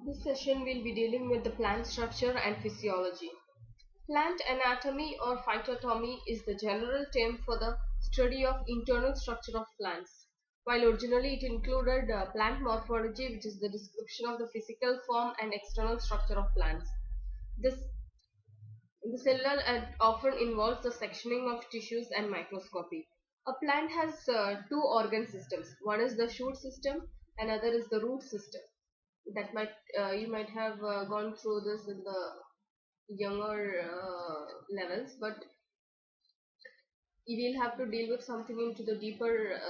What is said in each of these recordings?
This session will be dealing with the plant structure and physiology. Plant anatomy or phytotomy is the general term for the study of internal structure of plants. While originally it included plant morphology, which is the description of the physical form and external structure of plants. This the cellular often involves the sectioning of tissues and microscopy. A plant has two organ systems. One is the shoot system, another is the root system. That might you might have gone through this in the younger levels, but we will have to deal with something into the deeper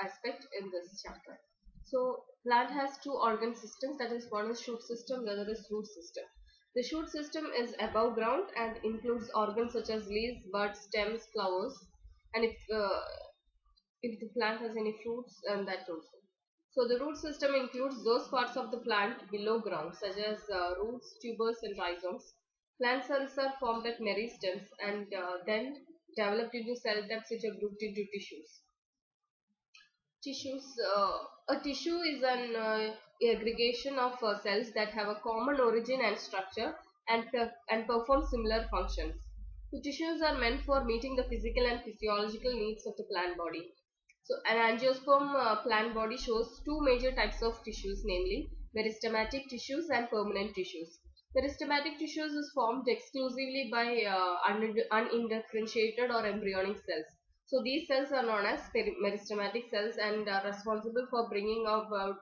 aspect in this chapter. So plant has two organ systems, that is one is shoot system, the other is root system. The shoot system is above ground and includes organs such as leaves, buds, stems, flowers, and if the plant has any fruits, and that also. So the root system includes those parts of the plant below ground such as roots, tubers and rhizomes. Plant cells are formed at meristems and then developed into cell ducts which are grouped into tissues. A tissue is an aggregation of cells that have a common origin and structure and perform similar functions. The tissues are meant for meeting the physical and physiological needs of the plant body. So an angiosperm plant body shows two major types of tissues, namely meristematic tissues and permanent tissues. Meristematic tissues is formed exclusively by undifferentiated or embryonic cells. So these cells are known as meristematic cells and are responsible for bringing about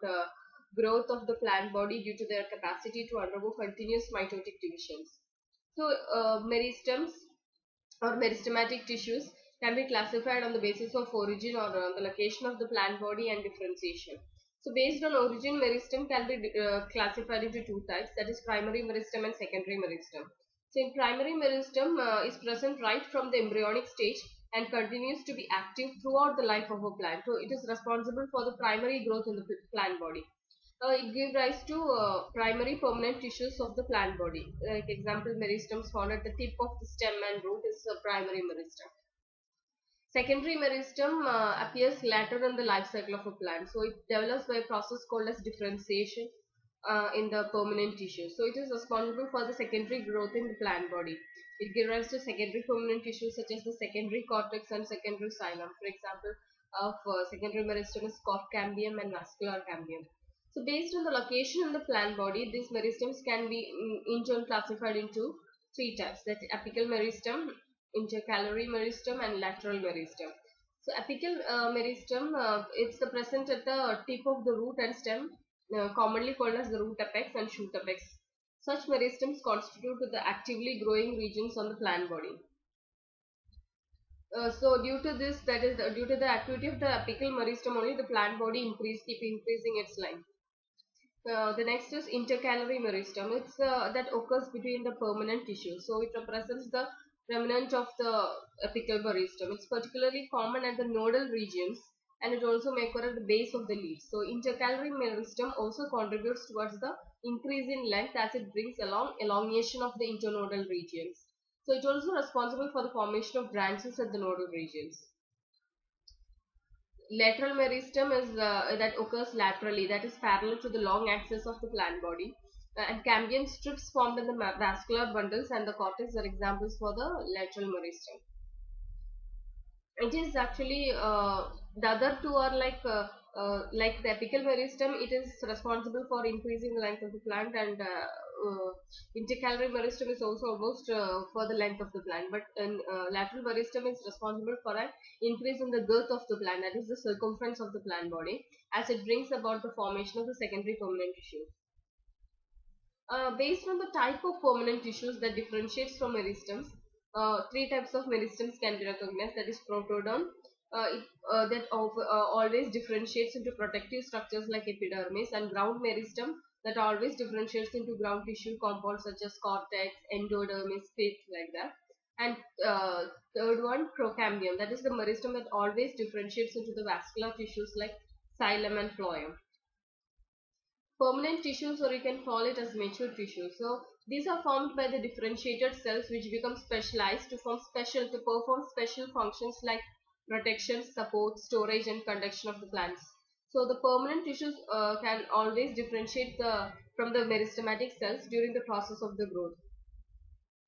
growth of the plant body due to their capacity to undergo continuous mitotic divisions. So meristems or meristematic tissues can be classified on the basis of origin or the location of the plant body and differentiation. So based on origin, meristem can be classified into two types, that is primary meristem and secondary meristem. So in primary meristem is present right from the embryonic stage and continues to be active throughout the life of a plant. So it is responsible for the primary growth in the plant body. It gives rise to primary permanent tissues of the plant body. Like example, meristems found at the tip of the stem and root is a primary meristem. Secondary meristem appears later in the life cycle of a plant. So it develops by a process called as differentiation in the permanent tissue. So it is responsible for the secondary growth in the plant body. It gives rise to secondary permanent tissues such as the secondary cortex and secondary xylem. For example, of secondary meristem is cork cambium and vascular cambium. So based on the location in the plant body, these meristems can be in turn classified into three types, that apical meristem, intercalary meristem and lateral meristem. So apical meristem, it's the present at the tip of the root and stem, commonly called as the root apex and shoot apex. Such meristems constitute the actively growing regions on the plant body. So due to this, that is due to the activity of the apical meristem only, the plant body keep increasing its length. The next is intercalary meristem. It's that occurs between the permanent tissue. So it represents the remnant of the apical meristem. It's particularly common at the nodal regions and it also may occur at the base of the leaves. So intercalary meristem also contributes towards the increase in length as it brings along elongation of the internodal regions. So it's also responsible for the formation of branches at the nodal regions. Lateral meristem is that occurs laterally, that is parallel to the long axis of the plant body. And cambium strips formed in the vascular bundles and the cortex are examples for the lateral meristem. It is actually the other two are like the apical meristem. It is responsible for increasing the length of the plant, and intercalary meristem is also almost for the length of the plant. But lateral meristem is responsible for an increase in the girth of the plant, that is the circumference of the plant body, as it brings about the formation of the secondary permanent tissue. Based on the type of permanent tissues that differentiates from meristems, three types of meristems can be recognized, that is protoderm, that always differentiates into protective structures like epidermis, and ground meristem that always differentiates into ground tissue compounds such as cortex, endodermis, pith, like that. And third one, procambium, that is the meristem that always differentiates into the vascular tissues like xylem and phloem. Permanent tissues, or you can call it as mature tissue. So these are formed by the differentiated cells which become specialized to perform special functions like protection, support, storage and conduction of the plants. So the permanent tissues can always differentiate from the meristematic cells during the process of the growth.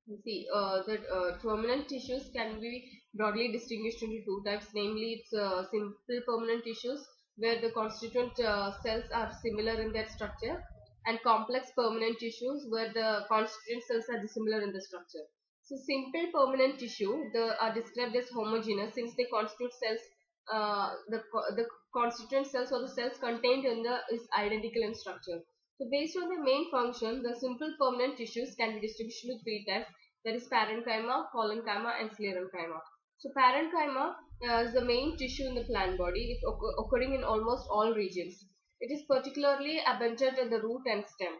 You see, the permanent tissues can be broadly distinguished into two types, namely it's simple permanent tissues where the constituent cells are similar in their structure, and complex permanent tissues where the constituent cells are dissimilar in the structure. So simple permanent tissue are described as homogeneous since they constitute cells, the constituent cells or the cells contained in the is identical in structure. So based on the main function, the simple permanent tissues can be distinguished into three types, that is parenchyma, collenchyma and sclerenchyma. So parenchyma is the main tissue in the plant body. It's occurring in almost all regions. It is particularly abundant in the root and stem.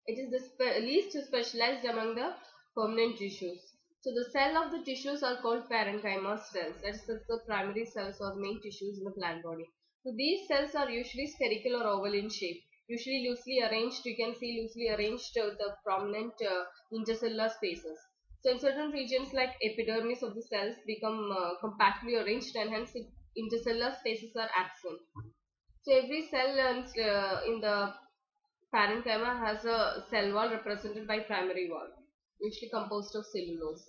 It is the least specialized among the permanent tissues. So the cell of the tissues are called parenchyma cells. That is the primary cells or main tissues in the plant body. So these cells are usually spherical or oval in shape. Usually loosely arranged. You can see loosely arranged the prominent intercellular spaces. So in certain regions like epidermis of the cells become compactly arranged, and hence intercellular spaces are absent. So every cell in the parenchyma has a cell wall represented by primary wall, usually composed of cellulose.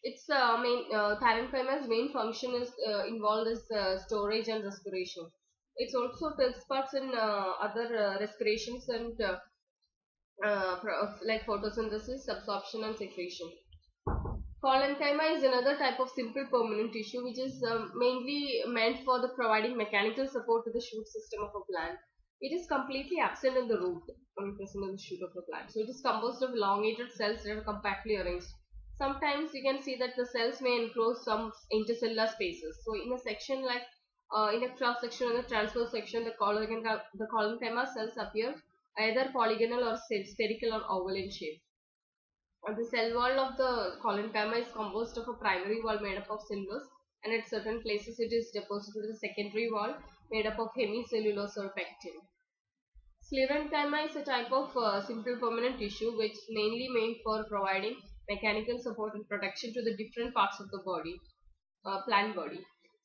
Its parenchyma's main function is involved is storage and respiration. It also takes parts in other respirations and like photosynthesis, absorption and secretion. Collenchyma is another type of simple permanent tissue which is mainly meant for the providing mechanical support to the shoot system of a plant. It is completely absent in the root when present in the shoot of the plant. So it is composed of elongated cells that are compactly arranged. Sometimes you can see that the cells may enclose some intercellular spaces. So in a section like in a cross section and a transverse section, the collenchyma cells appear either polygonal or spherical or oval in shape. The cell wall of the collenchyma is composed of a primary wall made up of cellulose, and at certain places it is deposited with a secondary wall made up of hemicellulose or pectin. Sclerenchyma is a type of simple permanent tissue which is mainly made for providing mechanical support and protection to the different parts of the body, plant body.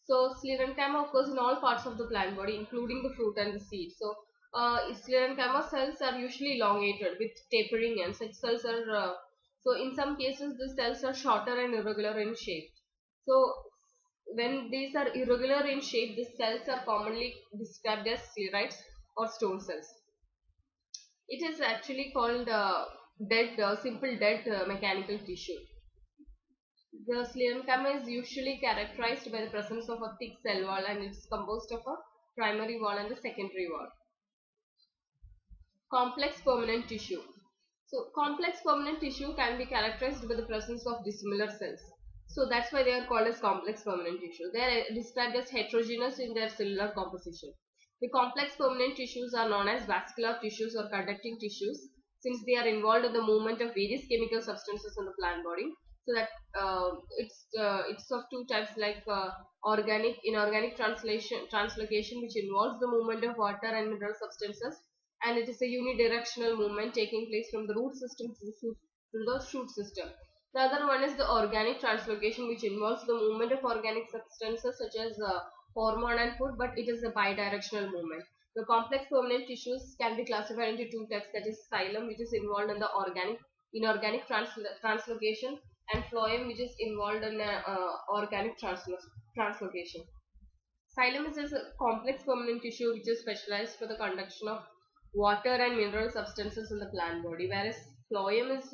So sclerenchyma occurs in all parts of the plant body, including the fruit and the seed. So sclerenchyma cells are usually elongated with tapering ends. Such cells are so in some cases the cells are shorter and irregular in shape. So when these are irregular in shape, the cells are commonly described as sclerites or stone cells. It is actually called simple dead mechanical tissue. The sclerenchyma is usually characterized by the presence of a thick cell wall, and it is composed of a primary wall and a secondary wall. Complex permanent tissue. So complex permanent tissue can be characterized by the presence of dissimilar cells. So that's why they are called as complex permanent tissue. They are described as heterogeneous in their cellular composition. The complex permanent tissues are known as vascular tissues or conducting tissues since they are involved in the movement of various chemical substances in the plant body. So that it's of two types, like inorganic translocation, which involves the movement of water and mineral substances, and it is a unidirectional movement taking place from the root system to the shoot system. The other one is the organic translocation, which involves the movement of organic substances such as hormone and food, but it is a bidirectional movement. The complex permanent tissues can be classified into two types, that is xylem, which is involved in the inorganic translocation, and phloem, which is involved in organic translocation. Xylem is a complex permanent tissue which is specialized for the conduction of water and mineral substances in the plant body, whereas phloem is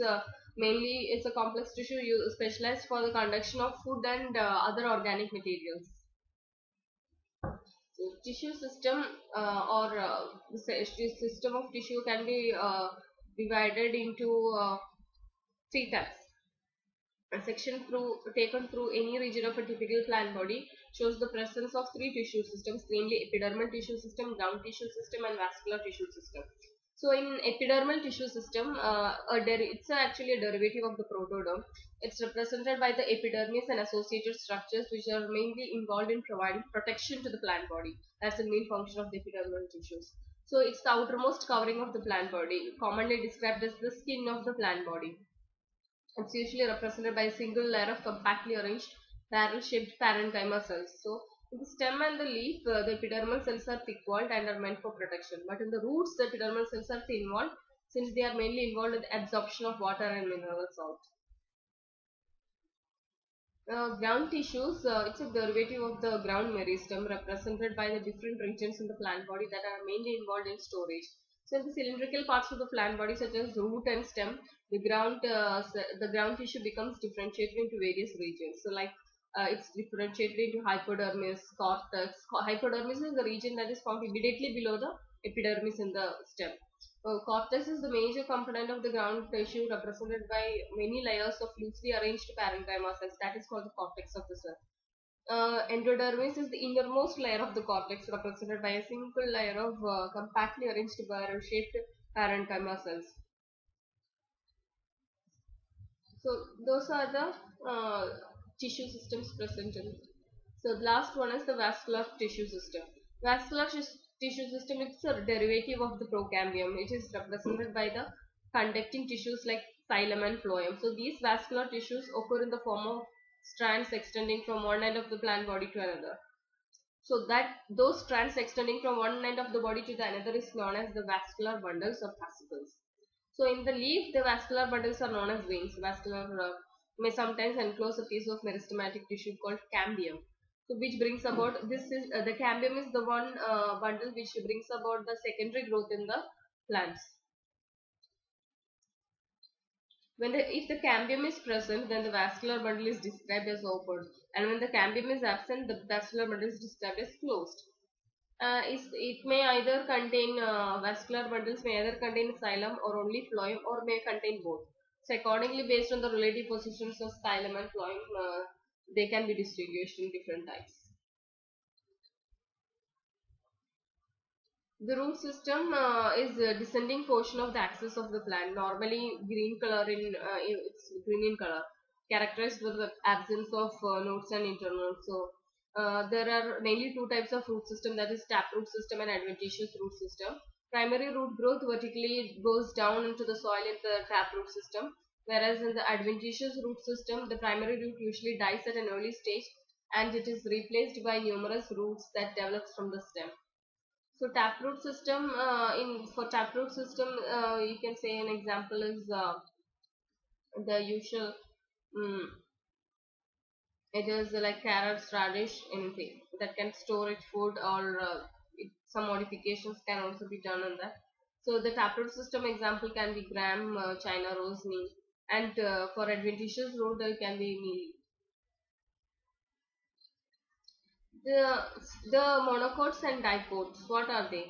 mainly it's a complex tissue specialized for the conduction of food and other organic materials. So tissue system the system of tissue can be divided into three types. A section taken through any region of a typical plant body shows the presence of three tissue systems, namely epidermal tissue system, ground tissue system, and vascular tissue system. So in epidermal tissue system, it's actually a derivative of the protoderm. It's represented by the epidermis and associated structures which are mainly involved in providing protection to the plant body. That's the main function of the epidermal tissues. So it's the outermost covering of the plant body, commonly described as the skin of the plant body. It's usually represented by a single layer of compactly arranged barrel-shaped parenchyma cells. So In the stem and the leaf, the epidermal cells are thick-walled and are meant for protection. But in the roots, the epidermal cells are thin-walled since they are mainly involved in the absorption of water and mineral salt. Ground tissues, it's a derivative of the ground meristem represented by the different regions in the plant body that are mainly involved in storage. So in the cylindrical parts of the plant body such as root and stem, the ground tissue becomes differentiated into various regions. So like it's differentiated into hypodermis, cortex. Hypodermis is the region that is found immediately below the epidermis in the stem. Cortex is the major component of the ground tissue represented by many layers of loosely arranged parenchyma cells. That is called the cortex of the cell. Endodermis is the innermost layer of the cortex represented by a single layer of compactly arranged barrel-shaped parenchyma cells. So those are the tissue systems present in. So the last one is the vascular tissue system. Tissue system is a derivative of the procambium. It is represented by the conducting tissues like xylem and phloem. So these vascular tissues occur in the form of strands extending from one end of the plant body to another. So that those strands extending from one end of the body to the another is known as the vascular bundles or fascicles. So in the leaf, the vascular bundles are known as veins. May sometimes enclose a piece of meristematic tissue called cambium. So which brings about the cambium is the one bundle which brings about the secondary growth in the plants. If the cambium is present, then the vascular bundle is described as open, and when the cambium is absent, the vascular bundle is described as closed. It may either contain vascular bundles may either contain xylem or only phloem, or may contain both. So accordingly, based on the relative positions of xylem and phloem, they can be distinguished in different types. The root system is a descending portion of the axis of the plant, normally green color it's green in color, characterized with the absence of nodes and internodes. So there are mainly two types of root system, that is taproot system and adventitious root system. Primary root growth vertically goes down into the soil in the taproot system, whereas in the adventitious root system, the primary root usually dies at an early stage and it is replaced by numerous roots that develops from the stem. So taproot system, for taproot system, you can say an example is the usual. Um, it is like carrots, radish, anything that can store its food, or some modifications can also be done on that. So the taproot system example can be gram, China rose, neem, and for adventitious root there can be meal. The monocots and dicots, what are they?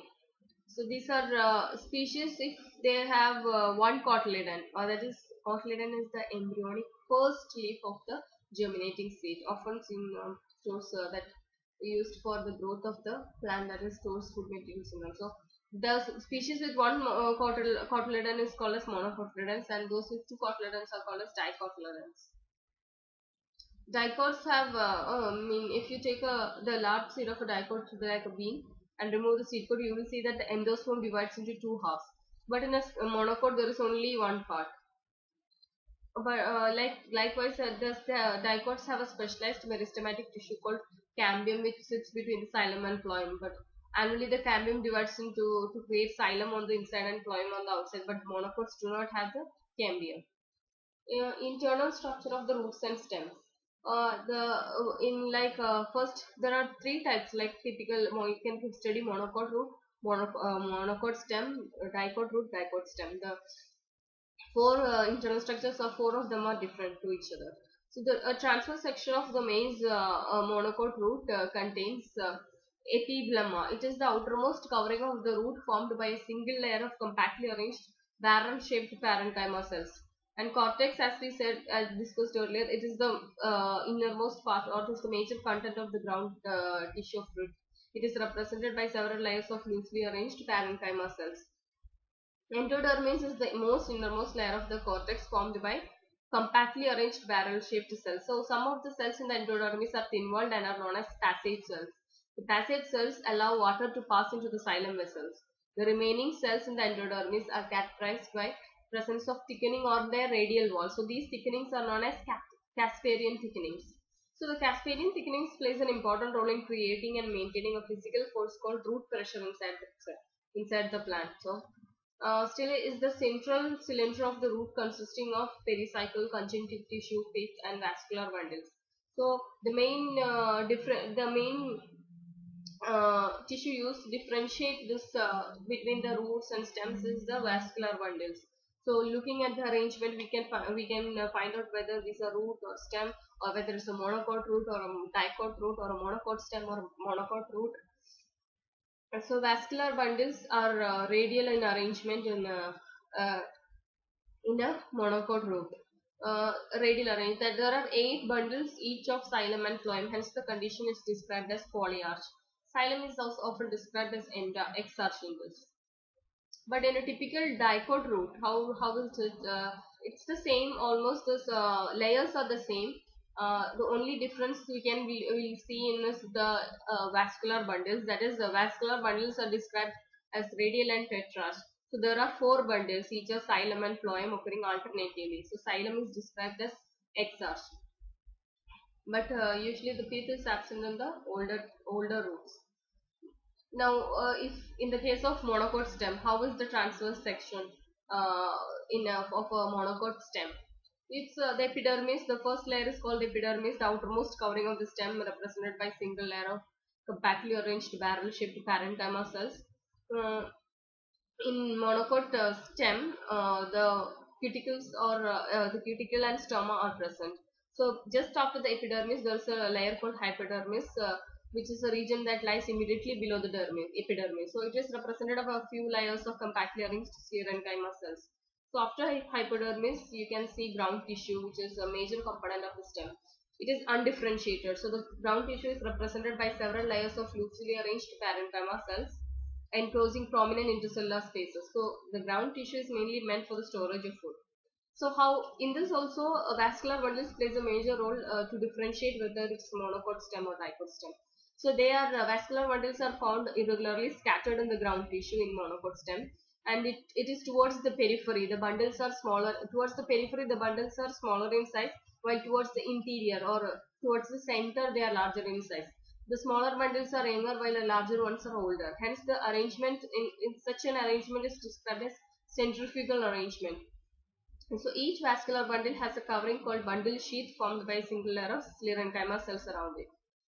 So these are species if they have one cotyledon, or that is cotyledon is the embryonic first leaf of the germinating seed, often seen stores that used for the growth of the plant, that is stores food materials in them. So the species with one cotyledon is called as monocotyledons, and those with two cotyledons are called as dicotyledons. Dicots have, if you take the large seed of a dicot, like a bean, and remove the seed pod, you will see that the endosperm divides into two halves. But in a monocot, there is only one part. But likewise, the dicots have a specialized meristematic tissue called cambium, which sits between the xylem and phloem. But annually, the cambium divides into to create xylem on the inside and phloem on the outside. But monocots do not have the cambium. Internal structure of the roots and stems. First there are three types, like typical you can study monocot root, monocot stem, dicot root, dicot stem. The four internal structures, or four of them are different to each other. So the transverse section of the maize monocot root contains epiblemma. It is the outermost covering of the root formed by a single layer of compactly arranged barrel-shaped parenchyma cells. And cortex, as we said, as discussed earlier, it is the innermost part, or it is the major content of the ground tissue of root. It is represented by several layers of loosely arranged parenchyma cells. Endodermis is the innermost layer of the cortex, formed by compactly arranged barrel-shaped cells. So some of the cells in the endodermis are thin-walled and are known as passage cells. The passage cells allow water to pass into the xylem vessels. The remaining cells in the endodermis are characterized by presence of thickening on their radial wall. So these thickenings are known as Casparian thickenings. So the Casparian thickenings plays an important role in creating and maintaining a physical force called root pressure inside the plant. So still is the central cylinder of the root consisting of pericycle, conjunctive tissue, pith, and vascular bundles. So the main tissue used to differentiate this between the roots and stems is the vascular bundles. So looking at the arrangement, we can find out whether this is a root or stem, or whether it's a monocot root or a dicot root or a monocot stem or a monocot root. So vascular bundles are radial in arrangement uh, in a monocot root. Radial arrangement, that there are 8 bundles each of xylem and phloem, hence the condition is described as polyarch. Xylem is also often described as exarch in this. But in a typical dicot root, how is it? It's the same. Almost this layers are the same. The only difference we see in this the vascular bundles. That is, the vascular bundles are described as radial and tetrarch. So there are 4 bundles, each of xylem and phloem occurring alternatively. So xylem is described as exarch. But usually the pith is absent in the older roots. Now, if in the case of monocot stem, how is the transverse section of a monocot stem? It's the epidermis. The first layer is called epidermis, the outermost covering of the stem, represented by single layer of compactly arranged barrel-shaped parenchyma cells. Uh, in monocot stem, the cuticle and stoma are present. So just after the epidermis, there is a layer called hypodermis, which is a region that lies immediately below the epidermis. So it is represented of a few layers of compactly arranged sclerenchyma cells. So after hypodermis, you can see ground tissue, which is a major component of the stem. It is undifferentiated. So the ground tissue is represented by several layers of loosely arranged parenchyma cells enclosing prominent intercellular spaces. So the ground tissue is mainly meant for the storage of food. So how in this also vascular bundles plays a major role to differentiate whether it's monocot stem or dicot stem. So they are vascular bundles are found irregularly scattered in the ground tissue in monocot stem, and it is towards the periphery. The bundles are smaller. Towards the periphery, the bundles are smaller in size, while towards the interior or towards the center, they are larger in size. The smaller bundles are younger, while the larger ones are older. Hence, the arrangement in such an arrangement is described as centrifugal arrangement. And so each vascular bundle has a covering called bundle sheath formed by a single layer of sclerenchyma cells around it.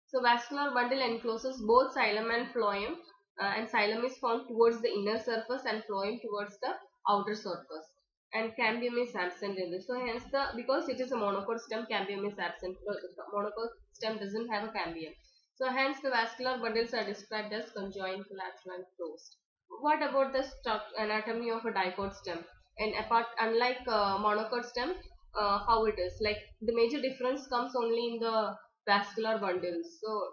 So vascular bundle encloses both xylem and phloem, and xylem is found towards the inner surface and phloem towards the outer surface. And cambium is absent in this. So hence because it is a monocot stem, cambium is absent. Monocot stem doesn't have a cambium. So hence the vascular bundles are described as conjoined, collateral, and closed. What about the anatomy of a dicot stem? And unlike monocot stem, how it is, like the major difference comes only in the vascular bundles. So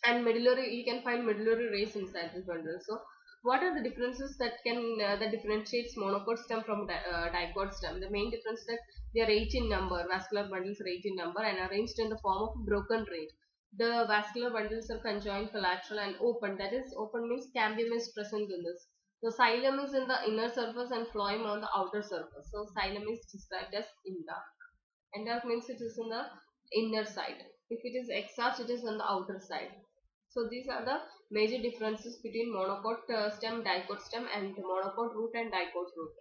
and medullary, you can find medullary rays inside this bundle. So what are the differences that differentiates monocot stem from dicot stem? The main difference is that they are 8 in number. Vascular bundles are 8 in number and arranged in the form of broken ring. The vascular bundles are conjoined, collateral, and open. That is, open means cambium is present in this. The xylem is in the inner surface and phloem on the outer surface. So xylem is described as indark. Indark means it is in the inner side. If it is exarch, it is on the outer side. So these are the major differences between monocot stem, dicot stem, and monocot root and dicot root.